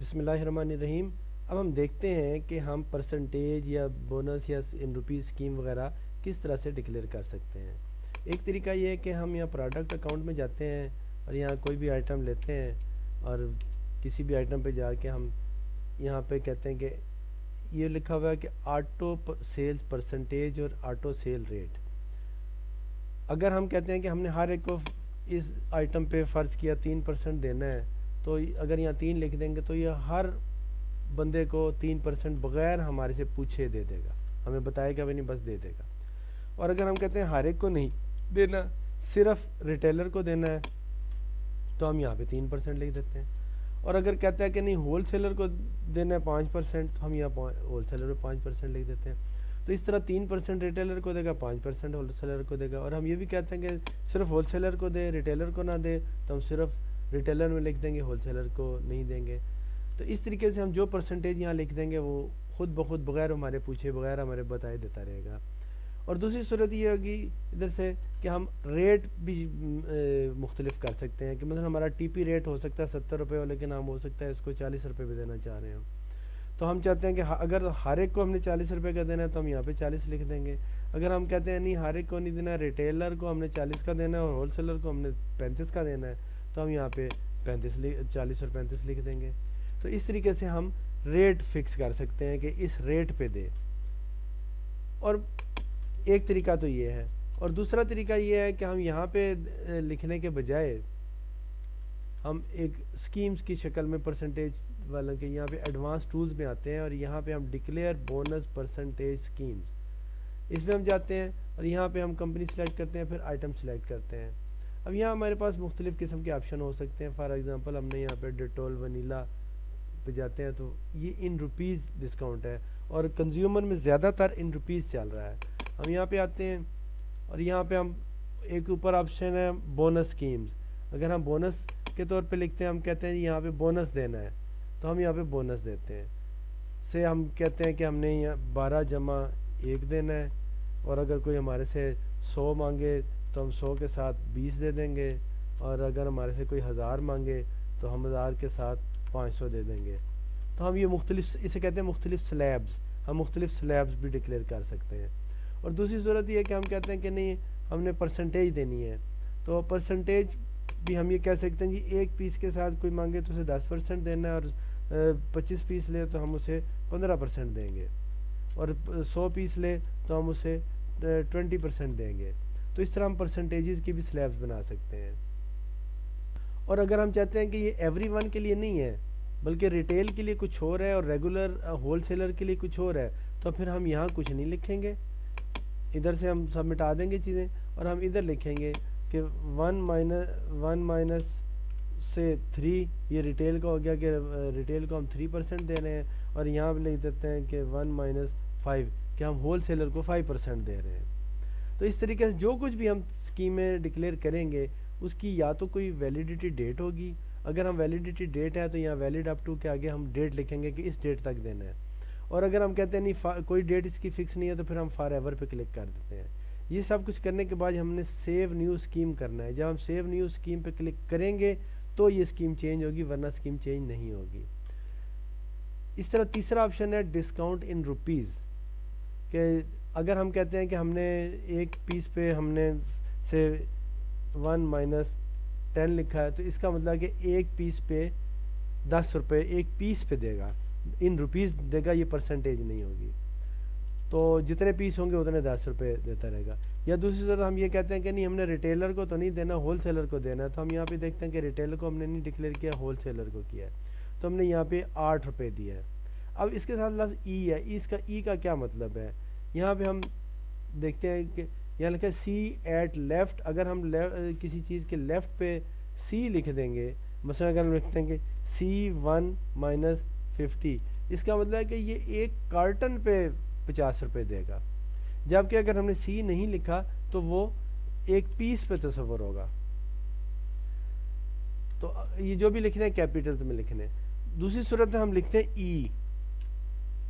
بسم اللہ الرحمن الرحیم۔ اب ہم دیکھتے ہیں کہ ہم پرسنٹیج یا بونس یا ان روپیز اسکیم وغیرہ کس طرح سے ڈکلیئر کر سکتے ہیں۔ ایک طریقہ یہ ہے کہ ہم یہاں پروڈکٹ اکاؤنٹ میں جاتے ہیں اور یہاں کوئی بھی آئٹم لیتے ہیں اور کسی بھی آئٹم پہ جا کے ہم یہاں پہ کہتے ہیں کہ یہ لکھا ہوا ہے کہ آٹو سیلز پرسنٹیج اور آٹو سیل ریٹ۔ اگر ہم کہتے ہیں کہ ہم نے ہر ایک کو اس آئٹم پہ فرض کیا 3% دینا ہے، تو اگر یہاں 3 لکھ دیں گے تو یہ ہر بندے کو 3% بغیر ہمارے سے پوچھے دے دے گا، ہمیں بتائے گا بھی نہیں، بس دے دے گا۔ اور اگر ہم کہتے ہیں ہر ایک کو نہیں دینا، صرف ریٹیلر کو دینا ہے، تو ہم یہاں پہ 3% لکھ دیتے ہیں۔ اور اگر کہتا ہے کہ نہیں ہول سیلر کو دینا ہے 5%، تو ہم یہاں ہول سیلر کو 5% لکھ دیتے ہیں۔ تو اس طرح 3% ریٹیلر کو دے گا، 5% ہول سیلر کو دے گا۔ اور ہم یہ بھی کہتے ہیں کہ صرف ہول سیلر کو دے، ریٹیلر کو نہ دے، تو ہم صرف ریٹیلر میں لکھ دیں گے، ہول سیلر کو نہیں دیں گے۔ تو اس طریقے سے ہم جو پرسنٹیج یہاں لکھ دیں گے وہ خود بخود بغیر ہمارے پوچھے، بغیر ہمارے بتائے دیتا رہے گا۔ اور دوسری صورت یہ ہوگی ادھر سے کہ ہم ریٹ بھی مختلف کر سکتے ہیں، کہ مثلا ہمارا ٹی پی ریٹ ہو سکتا ہے 70 روپے ہو، لیکن ہم ہو سکتا ہے اس کو 40 روپے بھی دینا چاہ رہے ہیں۔ تو ہم چاہتے ہیں کہ اگر ہر ایک کو ہم نے 40 روپے کا دینا ہے تو ہم یہاں پہ 40 لکھ دیں گے۔ اگر ہم کہتے ہیں نہیں ہر ایک کو نہیں دینا، ریٹیلر کو ہم نے 40 کا دینا ہے اور ہول سیلر کو ہم نے 35 کا دینا ہے، تو ہم یہاں پہ 40 اور 35 لکھ دیں گے۔ تو اس طریقے سے ہم ریٹ فکس کر سکتے ہیں کہ اس ریٹ پہ دے۔ اور ایک طریقہ تو یہ ہے، اور دوسرا طریقہ یہ ہے کہ ہم یہاں پہ لکھنے کے بجائے ہم ایک سکیمز کی شکل میں پرسنٹیج والا کہ یہاں پہ ایڈوانس ٹولز میں آتے ہیں اور یہاں پہ ہم ڈکلیئر بونس پرسنٹیج سکیمز، اس میں ہم جاتے ہیں اور یہاں پہ ہم کمپنی سلیکٹ کرتے ہیں، پھر آئٹم سلیکٹ کرتے ہیں۔ اب یہاں ہمارے پاس مختلف قسم کے آپشن ہو سکتے ہیں۔ فار ایگزامپل ہم نے یہاں پہ ڈیٹول ونیلا پہ جاتے ہیں تو یہ ان روپیز ڈسکاؤنٹ ہے، اور کنزیومر میں زیادہ تر ان روپیز چل رہا ہے۔ ہم یہاں پہ آتے ہیں اور یہاں پہ ہم ایک اوپر آپشن ہے بونس سکیمز۔ اگر ہم بونس کے طور پہ لکھتے ہیں، ہم کہتے ہیں یہاں پہ بونس دینا ہے، تو ہم یہاں پہ بونس دیتے ہیں۔ سے ہم کہتے ہیں کہ ہم نے یہاں 12+1 دینا ہے، اور اگر کوئی ہمارے سے 100 مانگے تو ہم 100 کے ساتھ 20 دے دیں گے، اور اگر ہمارے سے کوئی 1000 مانگے تو ہم 1000 کے ساتھ 500 دے دیں گے۔ تو ہم یہ مختلف، اسے کہتے ہیں مختلف سلیبز، ہم مختلف سلیبز بھی ڈکلیئر کر سکتے ہیں۔ اور دوسری صورت یہ ہے کہ ہم کہتے ہیں کہ نہیں ہم نے پرسنٹیج دینی ہے، تو پرسنٹیج بھی ہم یہ کہہ سکتے ہیں جی ایک پیس کے ساتھ کوئی مانگے تو اسے 10% دینا ہے، اور 25 پیس لے تو ہم اسے 15% دیں گے، اور 100 پیس لے تو ہم اسے 20% دیں گے۔ تو اس طرح ہم پرسنٹیجز کی بھی سلیبز بنا سکتے ہیں۔ اور اگر ہم چاہتے ہیں کہ یہ ایوری ون کے لیے نہیں ہے بلکہ ریٹیل کے لیے کچھ اور ہے اور ریگولر ہول سیلر کے لیے کچھ اور ہے، تو پھر ہم یہاں کچھ نہیں لکھیں گے، ادھر سے ہم سب مٹا دیں گے چیزیں، اور ہم ادھر لکھیں گے کہ 1 سے 3 یہ ریٹیل کا ہو گیا کہ ریٹیل کو ہم 3% دے رہے ہیں، اور یہاں پہ لکھ دیتے ہیں کہ 1 - 5 کہ ہم ہول سیلر کو 5% دے رہے ہیں۔ تو اس طریقے سے جو کچھ بھی ہم اسکیمیں ڈکلیئر کریں گے اس کی یا تو کوئی ویلیڈیٹی ڈیٹ ہوگی، اگر ہم ویلیڈیٹی ڈیٹ ہے تو یہاں ویلڈ اپ ٹو کے آگے ہم ڈیٹ لکھیں گے کہ اس ڈیٹ تک دینا ہے، اور اگر ہم کہتے ہیں نہیں کوئی ڈیٹ اس کی فکس نہیں ہے تو پھر ہم فار ایور پہ کلک کر دیتے ہیں۔ یہ سب کچھ کرنے کے بعد ہم نے سیو نیو اسکیم کرنا ہے۔ جب ہم سیو نیو اسکیم پہ کلک کریں گے تو یہ اسکیم چینج ہوگی، ورنہ اسکیم چینج نہیں ہوگی۔ اس طرح تیسرا آپشن ہے ڈسکاؤنٹ ان روپیز، کہ اگر ہم کہتے ہیں کہ ہم نے ایک پیس پہ ہم نے سے 1 - 10 لکھا ہے، تو اس کا مطلب ہے کہ ایک پیس پہ 10 روپے ایک پیس پہ دے گا، ان روپیز دے گا، یہ پرسنٹیج نہیں ہوگی۔ تو جتنے پیس ہوں گے اتنے 10 روپے دیتا رہے گا۔ یا دوسری طرف ہم یہ کہتے ہیں کہ نہیں ہم نے ریٹیلر کو تو نہیں دینا، ہول سیلر کو دینا ہے، تو ہم یہاں پہ دیکھتے ہیں کہ ریٹیلر کو ہم نے نہیں ڈکلیئر کیا، ہول سیلر کو کیا ہے، تو ہم نے یہاں پہ 8 روپے دیا ہے۔ اب اس کے ساتھ لفظ ای ہے، اس کا ای کا کیا مطلب ہے؟ یہاں پہ ہم دیکھتے ہیں کہ یہاں لکھا ہے سی ایٹ لیفٹ، اگر ہم کسی چیز کے لیفٹ پہ سی لکھ دیں گے، مثلا اگر ہم لکھتے ہیں کہ C1 - 50، اس کا مطلب ہے کہ یہ ایک کارٹن پہ 50 روپے دے گا، جبکہ اگر ہم نے سی نہیں لکھا تو وہ ایک پیس پہ تصور ہوگا۔ تو یہ جو بھی لکھنے ہیں کیپیٹل میں لکھنے۔ دوسری صورت ہم لکھتے ہیں ای،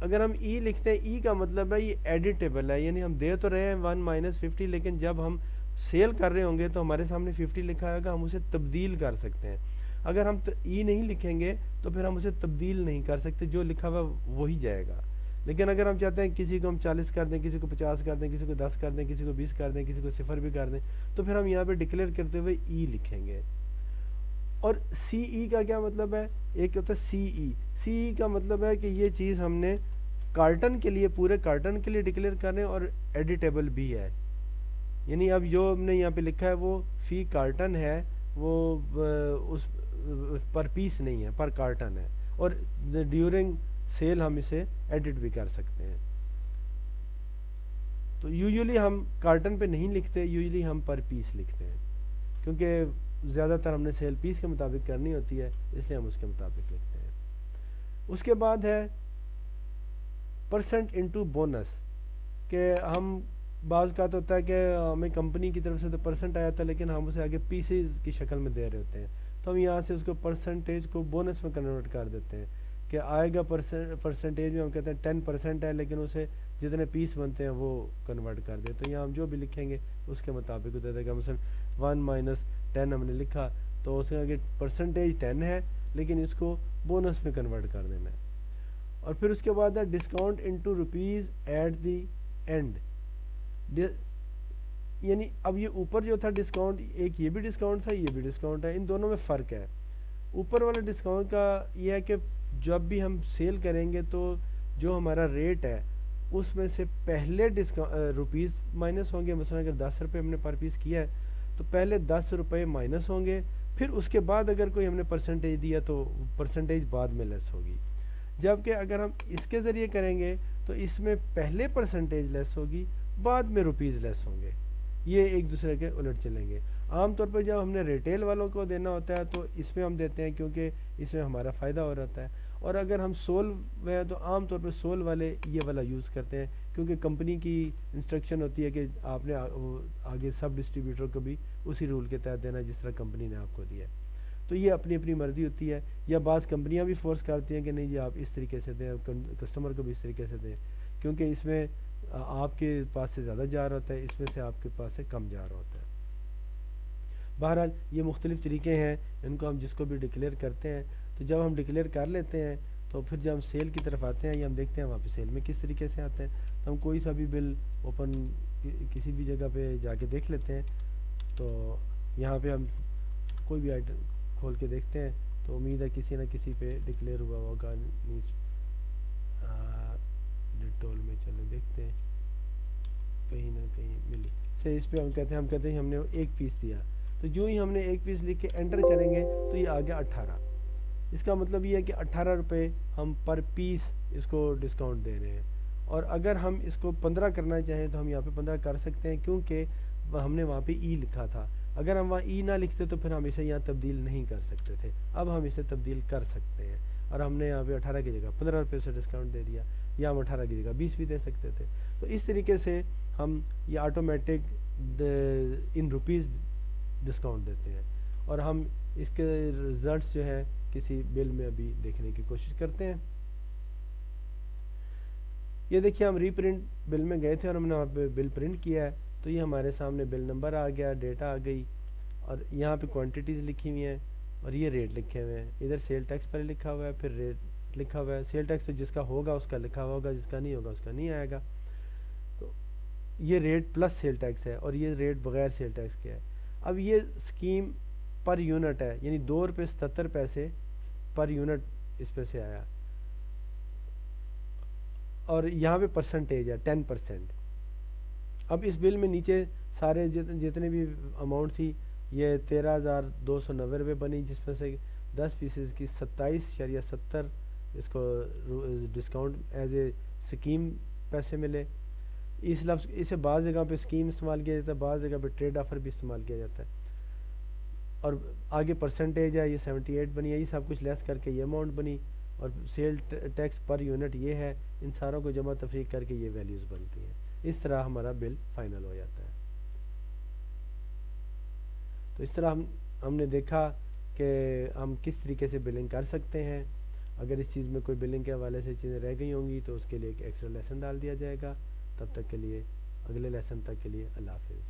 اگر ہم ای لکھتے ہیں ای کا مطلب ہے یہ ایڈیٹیبل ہے، یعنی ہم دے تو رہے ہیں 1 - 50، لیکن جب ہم سیل کر رہے ہوں گے تو ہمارے سامنے 50 لکھا ہوگا، ہم اسے تبدیل کر سکتے ہیں۔ اگر ہم ای نہیں لکھیں گے تو پھر ہم اسے تبدیل نہیں کر سکتے، جو لکھا ہوا وہی جائے گا. لیکن اگر ہم چاہتے ہیں کسی کو ہم 40 کر دیں، کسی کو 50 کر دیں، کسی کو 10 کر دیں، کسی کو 20 کر دیں، کسی کو 0 بھی کر دیں، تو پھر ہم یہاں پہ ڈکلیئر کرتے ہوئے ای لکھیں گے. اور سی ای کا کیا مطلب ہے؟ ایک ہوتا ہے سی ای. سی ای کا مطلب ہے کہ یہ چیز ہم نے کارٹن کے لیے، پورے کارٹن کے لیے ڈکلیئر کریں، اور ایڈیٹیبل بھی ہے. یعنی اب جو ہم نے یہاں پہ لکھا ہے وہ فی کارٹن ہے، وہ اس پر پیس نہیں ہے، پر کارٹن ہے. اور ڈیورنگ سیل ہم اسے ایڈٹ بھی کر سکتے ہیں. تو یوزلی ہم کارٹن پہ نہیں لکھتے، یوزلی ہم پر پیس لکھتے ہیں، کیونکہ زیادہ تر ہم نے سیل پیس کے مطابق کرنی ہوتی ہے، اس لیے ہم اس کے مطابق لکھتے ہیں. اس کے بعد ہے پرسنٹ انٹو بونس، کہ ہم بعض کا تو ہوتا ہے کہ ہمیں کمپنی کی طرف سے تو پرسنٹ آیا تھا، لیکن ہم اسے آگے پیسز کی شکل میں دے رہے ہوتے ہیں، تو ہم یہاں سے اس کو پرسنٹیج کو بونس میں کنورٹ کر دیتے ہیں، کہ آئے گا پرسنٹیج میں ہم کہتے ہیں 10% ہے، لیکن اسے جتنے پیس بنتے ہیں وہ کنورٹ کر دیں. تو یہاں ہم جو بھی لکھیں گے اس کے مطابق دے دے گا. مثلا 1 - 10 ہم نے لکھا، تو اس کا کہ پرسنٹیج 10 ہے، لیکن اس کو بونس میں کنورٹ کر دینا ہے. اور پھر اس کے بعد ہے discount into rupees at the end. یعنی اب یہ اوپر جو تھا ڈسکاؤنٹ، ایک یہ بھی ڈسکاؤنٹ تھا، یہ بھی ڈسکاؤنٹ ہے، ان دونوں میں فرق ہے. اوپر والا ڈسکاؤنٹ کا یہ ہے کہ جب بھی ہم سیل کریں گے تو جو ہمارا ریٹ ہے اس میں سے پہلے روپیز مائنس ہوں گے. مثلا اگر 10 روپے ہم نے پر پیس کیا ہے تو پہلے 10 روپے مائنس ہوں گے، پھر اس کے بعد اگر کوئی ہم نے پرسنٹیج دیا تو پرسنٹیج بعد میں لیس ہوگی. جبکہ اگر ہم اس کے ذریعے کریں گے تو اس میں پہلے پرسنٹیج لیس ہوگی، بعد میں روپیز لیس ہوں گے. یہ ایک دوسرے کے الٹ چلیں گے. عام طور پہ جب ہم نے ریٹیل والوں کو دینا ہوتا ہے تو اس میں ہم دیتے ہیں، کیونکہ اس میں ہمارا فائدہ ہو رہتا ہے. اور اگر ہم سول میں تو عام طور پہ سول والے یہ والا یوز کرتے ہیں، کیونکہ کمپنی کی انسٹرکشن ہوتی ہے کہ آپ نے آگے سب ڈسٹریبیوٹر کو بھی اسی رول کے تحت دینا جس طرح کمپنی نے آپ کو دیا ہے. تو یہ اپنی اپنی مرضی ہوتی ہے، یا بعض کمپنیاں بھی فورس کرتی ہیں کہ نہیں جی آپ اس طریقے سے دیں، کسٹمر کو بھی اس طریقے سے دیں، کیونکہ اس میں آپ کے پاس سے زیادہ جا رہا ہوتا ہے، اس میں سے آپ کے پاس سے کم جا رہا ہوتا ہے. بہرحال یہ مختلف طریقے ہیں، ان کو ہم جس کو بھی ڈکلیئر کرتے ہیں. تو جب ہم ڈکلیئر کر لیتے ہیں تو پھر جب ہم سیل کی طرف آتے ہیں، یا ہم دیکھتے ہیں وہاں پہ سیل میں کس طریقے سے آتے ہیں، تو ہم کوئی سا بھی بل اوپن کسی بھی جگہ پہ جا کے دیکھ لیتے ہیں. تو یہاں پہ ہم کوئی بھی آئٹم کھول کے دیکھتے ہیں تو امید ہے کسی نہ کسی پہ ڈکلیئر ہوا ہوگا. ڈیٹول میں چلیں دیکھتے ہیں، کہیں نہ کہیں ملی سے اس پہ ہم کہتے ہیں ہم نے 1 پیس دیا، تو جو ہی ہم نے 1 پیس لکھ کے انٹر کریں گے تو یہ آ گیا 18. اس کا مطلب یہ ہے کہ 18 روپے ہم پر پیس اس کو ڈسکاؤنٹ دے رہے ہیں. اور اگر ہم اس کو 15 کرنا چاہیں تو ہم یہاں پہ 15 کر سکتے ہیں، کیونکہ ہم نے وہاں پہ ای لکھا تھا. اگر ہم وہاں ای نہ لکھتے تو پھر ہم اسے یہاں تبدیل نہیں کر سکتے تھے. اب ہم اسے تبدیل کر سکتے ہیں، اور ہم نے یہاں پہ 18 کی جگہ 15 روپے سے ڈسکاؤنٹ دے دیا، یا ہم 18 کی جگہ 20 بھی دے سکتے تھے. تو اس طریقے سے ہم یہ آٹومیٹک ان روپیز ڈسکاؤنٹ دیتے ہیں، اور ہم اس کے رزلٹس جو ہے کسی بل میں ابھی دیکھنے کی کوشش کرتے ہیں. یہ دیکھیے ہم ری پرنٹ بل میں گئے تھے اور ہم نے وہاں پہ بل پرنٹ کیا ہے، تو یہ ہمارے سامنے بل نمبر آ گیا، ڈیٹا آ گئی، اور یہاں پہ کوانٹیٹیز لکھی ہوئی ہیں، اور یہ ریٹ لکھے ہوئے ہیں. ادھر سیل ٹیکس پہلے لکھا ہوا ہے، پھر ریٹ لکھا ہوا ہے. سیل ٹیکس تو جس کا ہوگا اس کا لکھا ہوا ہوگا، جس کا نہیں ہوگا اس کا نہیں آئے گا. تو یہ ریٹ پلس سیل ٹیکس ہے، اور یہ ریٹ بغیر سیل ٹیکس کے ہے. اب یہ اسکیم پر یونٹ ہے، یعنی 2 روپے 77 پیسے پر یونٹ اس پہ سے آیا، اور یہاں پہ پرسنٹیج ہے 10%. اب اس بل میں نیچے سارے جتنے بھی اماؤنٹ تھی یہ 13,290 روپے بنی، جس میں سے 10 پیسز کی 27.70 اس کو ڈسکاؤنٹ ایز اے اسکیم پیسے ملے. اس لفظ اسے بعض جگہ پہ اسکیم استعمال کیا جاتا ہے، بعض جگہ پہ ٹریڈ آفر بھی استعمال کیا جاتا ہے. اور آگے پرسنٹیج ہے، یہ 78 بنی ہے، یہ سب کچھ لیس کر کے یہ اماؤنٹ بنی. اور سیل ٹیکس پر یونٹ یہ ہے، ان ساروں کو جمع تفریق کر کے یہ ویلیوز بنتی ہیں. اس طرح ہمارا بل فائنل ہو جاتا ہے. تو اس طرح ہم نے دیکھا کہ ہم کس طریقے سے بلنگ کر سکتے ہیں. اگر اس چیز میں کوئی بلنگ کے حوالے سے چیزیں رہ گئی ہوں گی تو اس کے لیے ایک ایکسٹرا لیسن ڈال دیا جائے گا. تب تک کے لیے اگلے لیسن تک کے لیے اللہ حافظ.